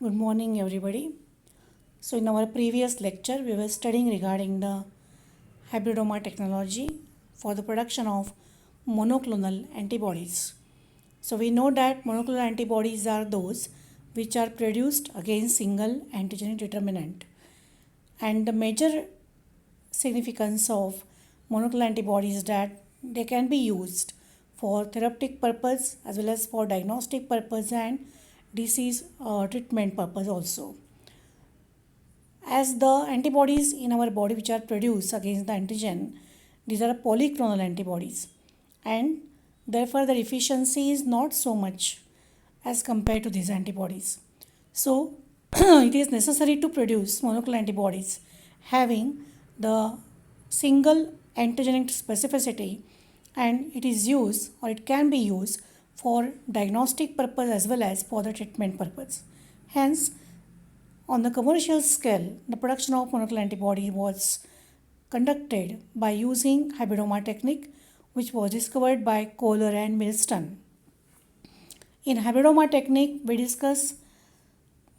Good morning, everybody. So, in our previous lecture, we were studying regarding the hybridoma technology for the production of monoclonal antibodies. So, we know that monoclonal antibodies are those which are produced against single antigenic determinant. And the major significance of monoclonal antibodies is that they can be used for therapeutic purpose as well as for diagnostic purpose and disease treatment purpose also. As the antibodies in our body which are produced against the antigen, these are polyclonal antibodies, and therefore their efficiency is not so much as compared to these antibodies. So it is necessary to produce monoclonal antibodies having the single antigenic specificity, and it is used or it can be used for diagnostic purpose as well as for the treatment purpose. Hence, on the commercial scale, the production of monoclonal antibody was conducted by using hybridoma technique, which was discovered by Kohler and Milston. In hybridoma technique, we discuss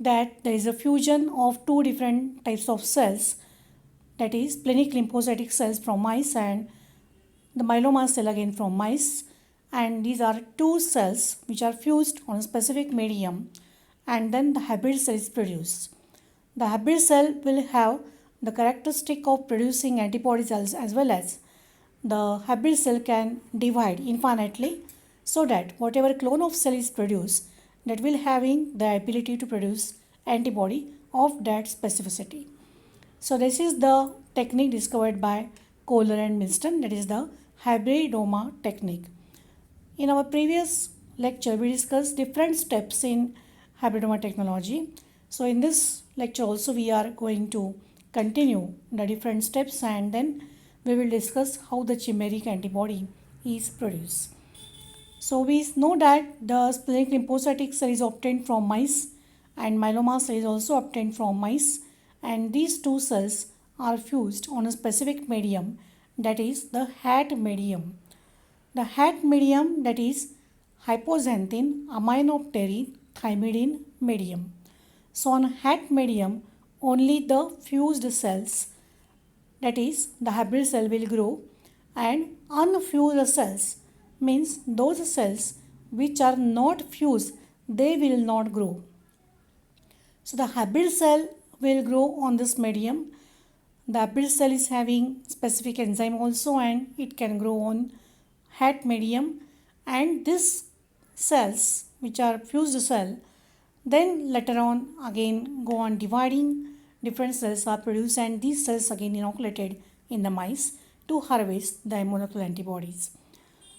that there is a fusion of two different types of cells, that is splenic lymphocytic cells from mice and the myeloma cell again from mice, and these are two cells which are fused on a specific medium, and then the hybrid cell is produced. The hybrid cell will have the characteristic of producing antibodies as well as the hybrid cell can divide infinitely, so that whatever clone of cell is produced, that will having the ability to produce antibody of that specificity. So this is the technique discovered by Kohler and Milston, that is the hybridoma technique. In our previous lecture, we discussed different steps in hybridoma technology. So in this lecture also we are going to continue the different steps, and then we will discuss how the chimeric antibody is produced. So we know that the splenic lymphocytic cell is obtained from mice and myeloma cell is also obtained from mice, and these two cells are fused on a specific medium, that is the HAT medium. The HAT medium, that is hypoxanthine aminopterin thymidine medium. So on HAT medium, only the fused cells, that is the hybrid cell, will grow, and unfused cells means those cells which are not fused, they will not grow. So the hybrid cell will grow on this medium. The hybrid cell is having specific enzyme also, and it can grow on HAT medium, and these cells which are fused cell, then later on again go on dividing, different cells are produced, and these cells again inoculated in the mice to harvest the monoclonal antibodies.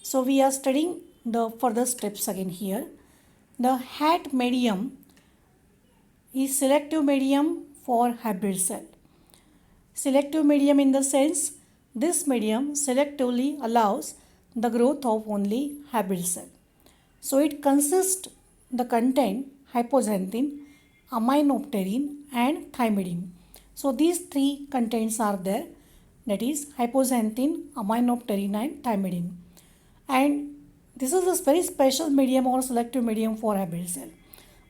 So we are studying the further steps again here. The HAT medium is selective medium for hybrid cell. Selective medium in the sense, this medium selectively allows the growth of only hybrid cell. So it consists the content hypoxanthine, aminopterin and thymidine. So these three contents are there, that is hypoxanthine, aminopterin and thymidine. And this is a very special medium or selective medium for hybrid cell.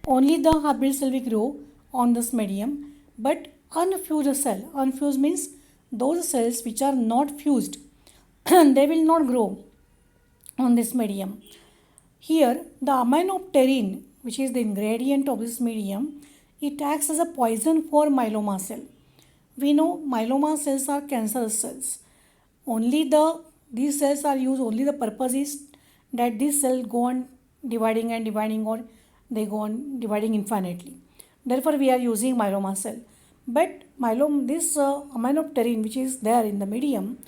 Only the hybrid cell will grow on this medium, but unfused cell, unfused means those cells which are not fused, they will not grow on this medium. Here the aminopterin, which is the ingredient of this medium, it acts as a poison for myeloma cell. We know myeloma cells are cancerous cells. These cells are used, only the purpose is that these cells go on dividing and dividing, or they go on dividing infinitely. Therefore we are using myeloma cell. But this aminopterin which is there in the medium,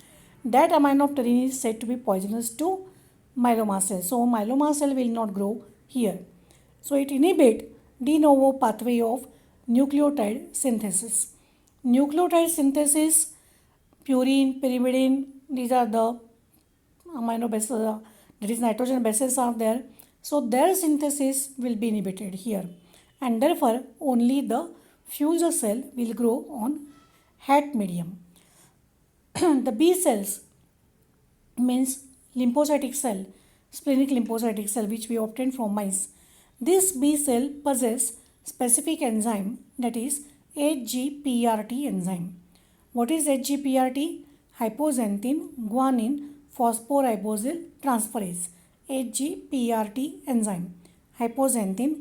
that aminopterin is said to be poisonous to myeloma cell. So myeloma cell will not grow here. So it inhibits de novo pathway of nucleotide synthesis. Nucleotide synthesis, purine, pyrimidine, these are the amino bases, that is nitrogen bases are there. So their synthesis will be inhibited here, and therefore only the fused cell will grow on HAT medium. The B cells means lymphocytic cell, splenic lymphocytic cell, which we obtained from mice. This B cell possess specific enzyme, that is HGPRT enzyme. What is HGPRT? Hypoxanthine guanine phosphoribosyl transferase. HGPRT enzyme. Hypoxanthine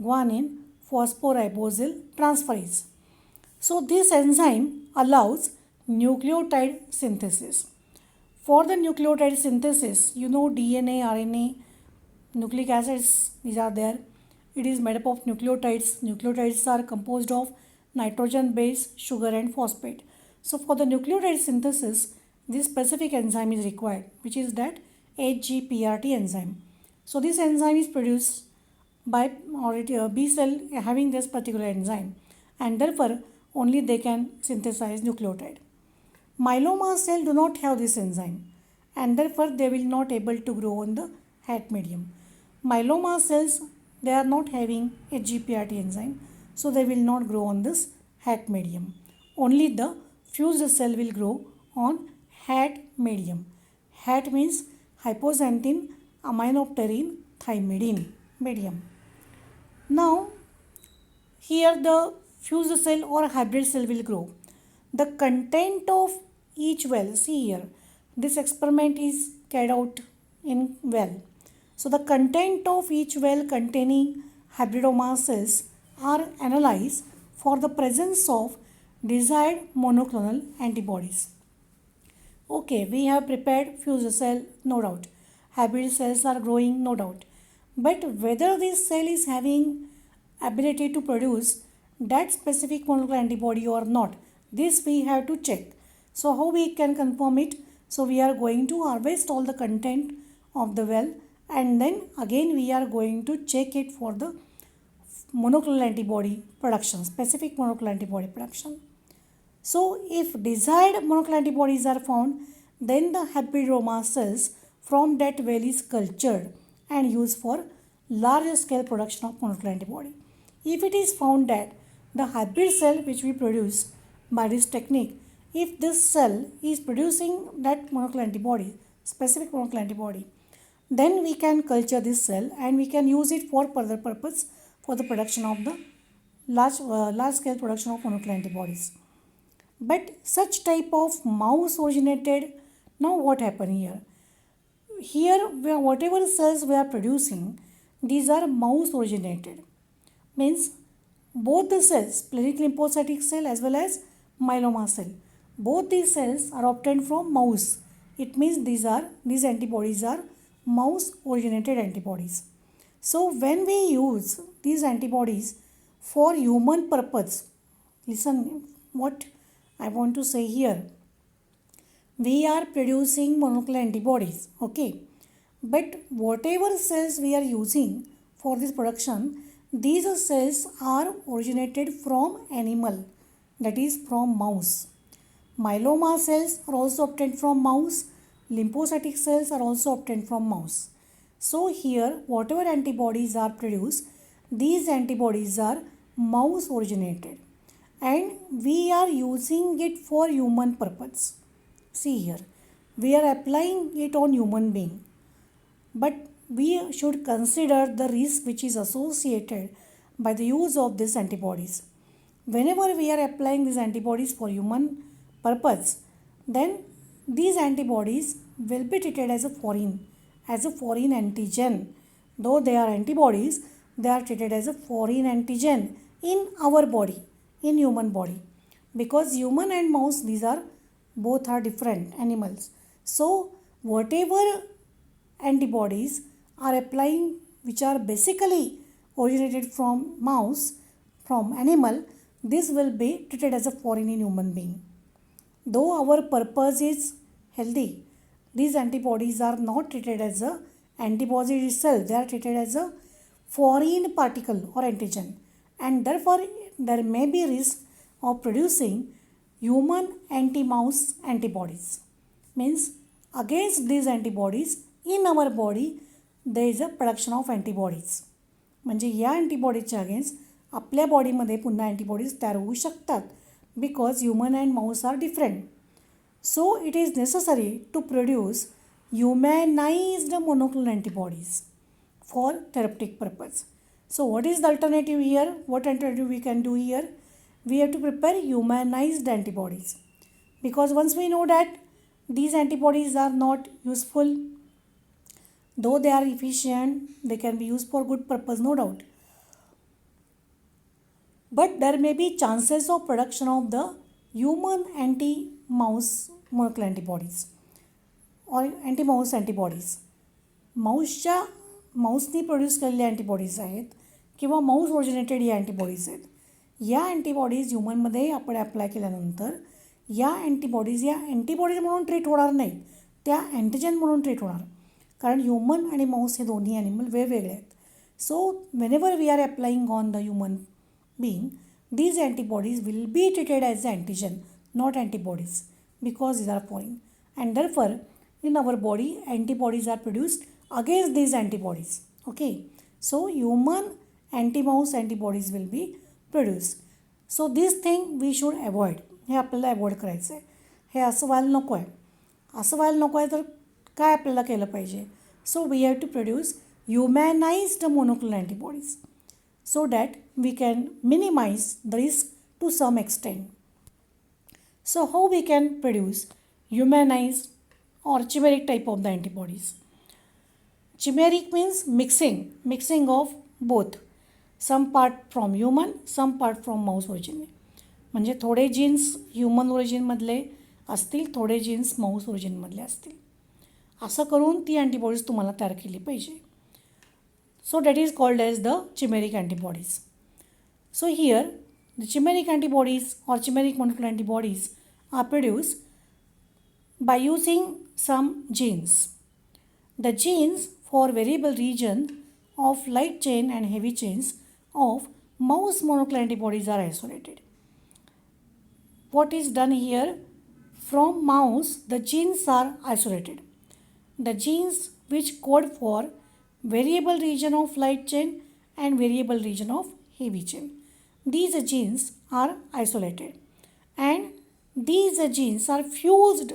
guanine phosphoribosyl transferase. So this enzyme allows nucleotide synthesis. For the nucleotide synthesis, you know DNA, RNA, nucleic acids, these are there. It is made up of nucleotides. Nucleotides are composed of nitrogen base, sugar and phosphate. So for the nucleotide synthesis, this specific enzyme is required, which is that HGPRT enzyme. So this enzyme is produced by B cell having this particular enzyme, and therefore only they can synthesize nucleotide. Myeloma cell do not have this enzyme, and therefore they will not able to grow on the hat medium. Myeloma cells, they are not having a HGPRT enzyme, so they will not grow on this hat medium. Only the fused cell will grow on hat medium. Hat means hypoxanthine aminopterin thymidine medium. Now here the fused cell or hybrid cell will grow. The content of each well, see here, this experiment is carried out in well. So the content of each well containing hybridoma cells are analyzed for the presence of desired monoclonal antibodies. Okay, we have prepared fused cell, no doubt. Hybrid cells are growing, no doubt. But whether this cell is having ability to produce that specific monoclonal antibody or not, this we have to check. So how we can confirm it? So we are going to harvest all the content of the well, and then again we are going to check it for the monoclonal antibody production, specific monoclonal antibody production. So if desired monoclonal antibodies are found, then the hybridoma cells from that well is cultured and used for large scale production of monoclonal antibody. If it is found that the hybrid cell which we produce by this technique, if this cell is producing that monoclonal antibody, specific monoclonal antibody, then we can culture this cell and we can use it for further purpose for the production of the large scale production of monoclonal antibodies. But such type of mouse originated, now what happened here? Here whatever cells we are producing, these are mouse originated. Means both the cells, splenic lymphocytic cell as well as myeloma cell, both these cells are obtained from mouse. It means these antibodies are mouse originated antibodies. So when we use these antibodies for human purpose, listen what I want to say here. We are producing monoclonal antibodies, okay, but whatever cells we are using for this production, these cells are originated from animal, that is from mouse. Myeloma cells are also obtained from mouse. Lymphocytic cells are also obtained from mouse. So here whatever antibodies are produced, these antibodies are mouse originated and we are using it for human purpose. See here, we are applying it on human being, but we should consider the risk which is associated by the use of these antibodies. Whenever we are applying these antibodies for human purpose, then these antibodies will be treated as a foreign antigen. Though they are antibodies, they are treated as a foreign antigen in our body, in human body, because human and mouse, these are both are different animals. So whatever antibodies are applying which are basically originated from mouse, from animal, this will be treated as a foreign in human being. Though our purpose is healthy, these antibodies are not treated as a antibody itself, they are treated as a foreign particle or antigen, and therefore there may be risk of producing human anti-mouse antibodies. Means against these antibodies in our body there is a production of antibodies. म्हणजे या अँटीबॉडीजच्या against आपल्या बॉडीमध्ये पुन्हा antibodies तयार होऊ शकतात, because human and mouse are different. So it is necessary to produce humanized monoclonal antibodies for therapeutic purpose. So what is the alternative here? What alternative we can do here? We have to prepare humanized antibodies, because once we know that these antibodies are not useful, though they are efficient, they can be used for good purpose, no doubt, but there may be chances of production of the human anti-mouse monoclonal antibodies or anti-mouse antibodies. माऊसनी produce केलेले antibodies आहेत किंवा Mouse originated या antibodies आहेत. या antibodies ह्युमनमध्ये आपण apply केल्यानंतर या अँटीबॉडीज या अँटीबॉडीज म्हणून ट्रीट होणार नाहीत, त्या अँटीजन म्हणून ट्रीट होणार, कारण ह्युमन आणि माऊस हे दोन्ही ॲनिमल वेगवेगळे आहेत. So whenever we are applying on the human being, these antibodies will be treated as the antigen, not antibodies, because these are foreign, and therefore in our body antibodies are produced against these antibodies. Okay, so human anti-mouse antibodies will be produced. So this thing we should avoid. हे आपल्याला avoid करायचं आहे. हे असं व्हायला नको आहे. असं व्हायला नको आहे तर काय आपल्याला केलं पाहिजे? So we have to produce humanised monoclonal antibodies, so that we can minimize the risk to some extent. So how we can produce humanized or chimeric type of the antibodies? Chimeric means mixing of both, some part from human, some part from mouse origin. म्हणजे थोडे jeans human ओरिजिनमधले असतील, थोडे jeans Mouse ओरिजिनमधले असतील, असं करून ती antibodies तुम्हाला तयार केली पाहिजे. So that is called as the chimeric antibodies. So here the chimeric antibodies or chimeric monoclonal antibodies are produced by using some genes. The genes for variable region of light chain and heavy chains of mouse monoclonal antibodies are isolated. What is done here? From mouse the genes are isolated. The genes which code for variable region of light chain and variable region of heavy chain, these genes are isolated, and these genes are fused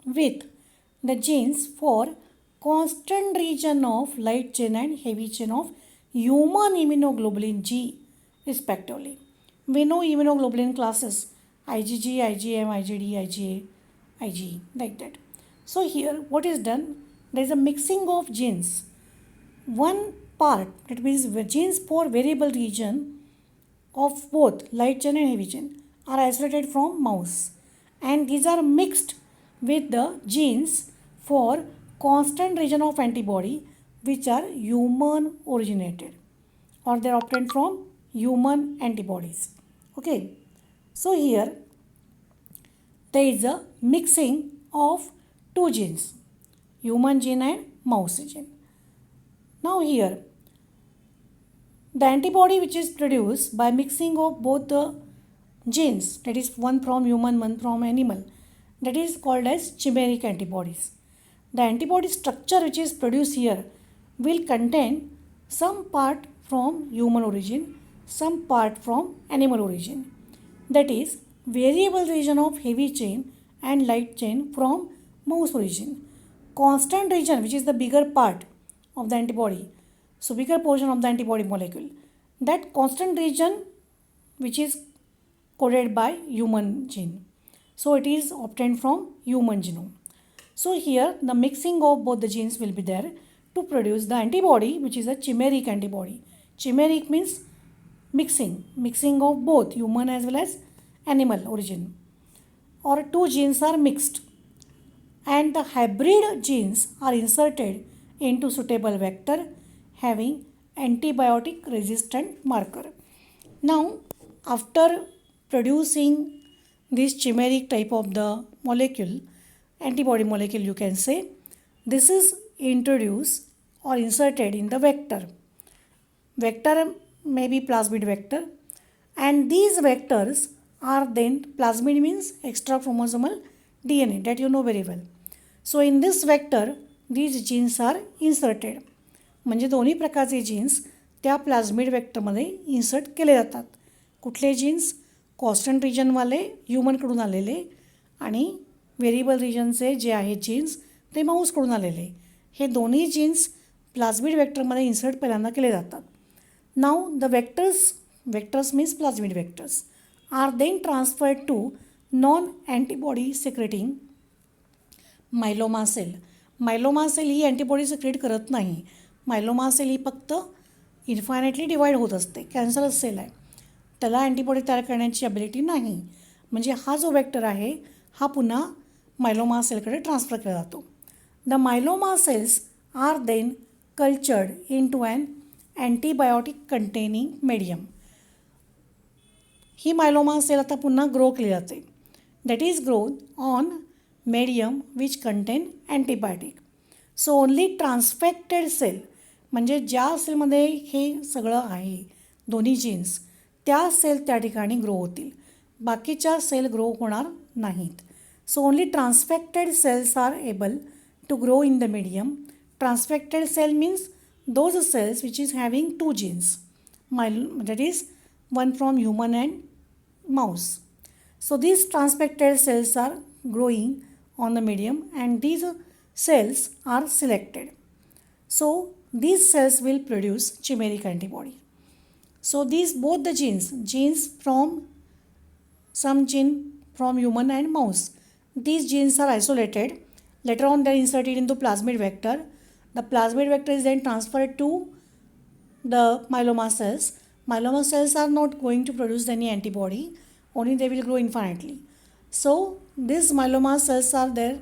with the genes for constant region of light chain and heavy chain of human immunoglobulin G respectively. We know immunoglobulin classes IgG, IgM, IgD, IgA, IgE, like that. So here what is done? There is a mixing of genes. One part, that means genes for variable region of both light chain and heavy chain, are isolated from mouse, and these are mixed with the genes for constant region of antibody which are human originated, or they are obtained from human antibodies. Okay, so here there is a mixing of two genes, human gene and mouse gene. Now here the antibody which is produced by mixing of both the genes, that is one from human, one from animal, that is called as chimeric antibodies. The antibody structure which is produced here will contain some part from human origin, some part from animal origin, that is variable region of heavy chain and light chain from mouse origin, constant region which is the bigger part of the antibody, so bigger portion of the antibody molecule, that constant region which is coded by human gene, so it is obtained from human genome. So here the mixing of both the genes will be there to produce the antibody which is a chimeric antibody. Chimeric means mixing of both human as well as animal origin, or two genes are mixed, and the hybrid genes are inserted into suitable vector having antibiotic resistant marker. Now after producing this chimeric type of the molecule, antibody molecule you can say, this is introduced or inserted in the vector. Vector may be plasmid vector, and these vectors are then, plasmid means extra chromosomal DNA, that you know very well. So in this vector these genes are inserted, म्हणजे दोन्ही प्रकारचे jeans त्या प्लाझ्मिड वेक्टरमध्ये insert केले जातात. कुठले jeans? Constant रिजनवाले ह्युमनकडून आलेले, आणि variable रिजनचे जे आहेत जीन्स ते माऊसकडून आलेले. हे दोन्ही जीन्स प्लाझ्मिड व्हेक्टरमध्ये इन्सर्ट पहिल्यांदा केले जातात. Now the vectors means plasmid vectors are then transferred to non antibody secreting myeloma cell. Myeloma cell ही अँटीबॉडी सिक्रेट करत नाही. मायलोमा सेल ही फक्त इन्फायनेटली डिवाईड होत असते. कॅन्सरस सेल आहे, त्याला अँटीबॉडी तयार करण्याची ॲबिलिटी नाही. म्हणजे हा जो वेक्टर आहे हा पुन्हा मायलोमा सेलकडे ट्रान्सफर केला जातो. The myeloma cells are then cultured into an antibiotic containing medium. ही मायलोमा सेल आता पुन्हा ग्रो केली जाते. That is grown on medium which contain antibiotic. So only transfected cell, म्हणजे ज्या सेलमध्ये हे सगळं आहे दोन्ही जीन्स, त्या सेल त्या ठिकाणी ग्रो होतील, बाकीच्या सेल ग्रो होणार नाहीत. So only transfected cells are able to grow in the medium. Transfected cell means those cells which is having two genes, that is one from human and mouse. So these transfected cells are growing on the medium and these cells are selected. So these cells will produce chimeric antibody. So these both the genes from some gene from human and mouse, these genes are isolated. Later on they are inserted into plasmid vector. The plasmid vector is then transferred to the myeloma cells. Myeloma cells are not going to produce any antibody, only they will grow infinitely. So these myeloma cells are there,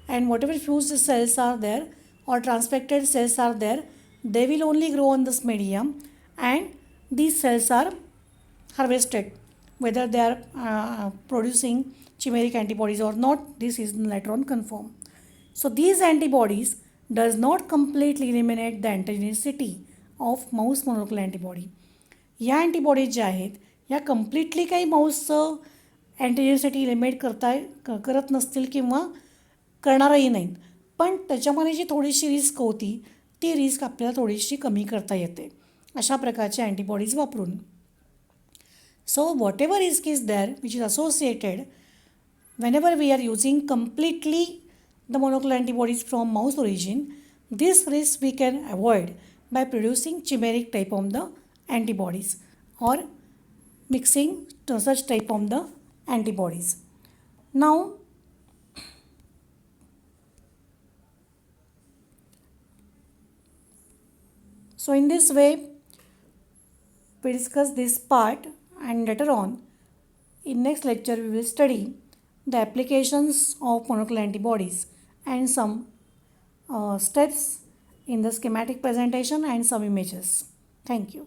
and whatever fused cells are there or transfected cells are there, they will only grow on this medium, and these cells are harvested. Whether they are producing chimeric antibodies or not, this is later on confirmed. So these antibodies does not completely eliminate the antigenicity of mouse monoclonal antibody. या antibodies ज्या आहेत या completely काही माऊसचं अँटीजेनिसिटी eliminate करत नसतील किंवा करणारही नाहीत, पण त्याच्यामध्ये जी थोडीशी रिस्क होती ती रिस्क आपल्याला थोडीशी कमी करता येते अशा प्रकारचे अँटीबॉडीज वापरून. So whatever risk is there which is associated whenever we are using completely the monoclonal antibodies from mouse origin, this risk we can avoid by producing chimeric type of the antibodies or mixing such type of the antibodies. Now so in this way we discuss this part, and later on in next lecture we will study the applications of monoclonal antibodies and some steps in the schematic presentation and some images. Thank you.